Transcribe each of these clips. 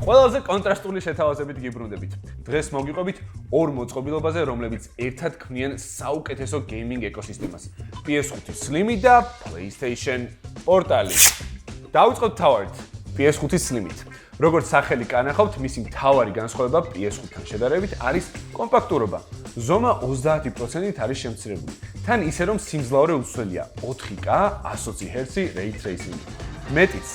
ყველაზე კონტრასტული შეთავაზებით გიბრუნდებით. დღეს მოგიყვებით ორ მოწყობილობაზე, რომლებიც ერთად ქმნიან საუკეთესო გეიმინგ ეკოსისტემას. PS5 Slim და PlayStation პორტალი. დავიწყოთ თავარით PS5 Slim-ით. როგორც სახელი კანახავთ, მისი მთავარი განსხვავება PS5-თან შედარებით არის კომპაქტურობა. ზომა 30%-ით არის შემცირებული. თან ისე რომ სიმძლავრე უცვლელია 4K 120 Hz Ray Tracing. მეტიც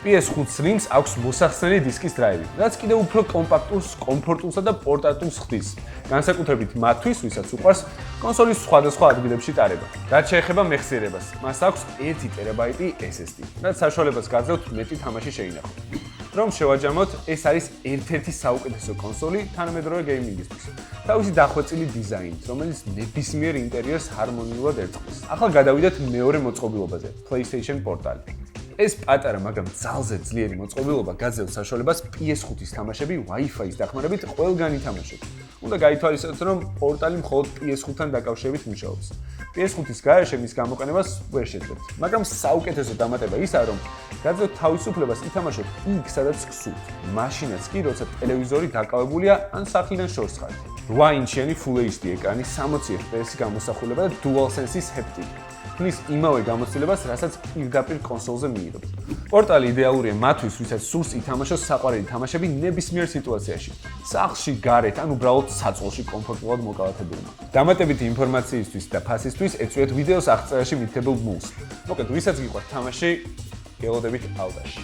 PS5 Slim-ს აქვს მოსახსნელი დისკის დრაივი, რაც კიდევ უფრო კომპაქტურს, კომფორტულსა და პორტატულს ხდის. განსაკუთრებით მათთვის, ვისაც უყვარს კონსოლის სხვადასხვა ადგილებში ტარება. რაც შეეხება მეხსიერებას, მას აქვს 1 ტერაბაიტი SSD, რაც საშუალებას გაძლევთ მეტი თამაში შეინახოთ. რომ შევაჯამოთ, ეს არის ერთ-ერთი საუკეთესო კონსოლი თანამედროვე გეიმინგისთვის. თავისი დახვეწილი დიზაინით, რომელიც ნებისმიერ ინტერიერს ჰარმონიულად ერწყმის. ახლა გადავიდეთ მეორე მოწყობილობაზე, PlayStation პორტალი. ეს პატარა, მაგრამ ძალზე ძლიერი მოწყობილობა გაძლევს საშუალებას PS5-ის თამაშები Wi-Fi-ის დახმარებით ყველგან ითამაშოთ. უნდა გაითვალისწინოთ, რომ პორტალი მხოლოდ PS5-თან დაკავშირებით მუშაობს. PS5-ის გარეშე მის გამოყენებას ვერ შეძლებთ, მაგრამ საუკეთესო დამატება ისაა, რომ გაძლევთ თავისუფლებას ითამაშოთ იქ, სადაც გსურთ. მაშინაც კი, როცა ტელევიზორი დაკავებულია ან სახლიდან შორს ხართ. 8 ინჩიანი Full HD ეკრანი, 60 FPS გამოსახულება და DualSense-ის ჰეპტიკი. ქმნის იმავე გამოცდილებას, რასაც პირდაპირ კონსოლზე მიიღებთ. პორტალი იდეალურია მათთვის, ვისაც სურს ითამაშოს საყვარელი თამაშები ნებისმიერ სიტუაციაში. სახლში, გარეთ ან უბრალოდ საწყლში კომფორტულად მოკალათებულმა. დამატებითი ინფორმაციისთვის და ფასისთვის ეწვიეთ ვიდეოს აღწერაში მითითებულ ბმულს. მოკლედ, ვისაც გიყვართ თამაში, გელოდებით ალდაში.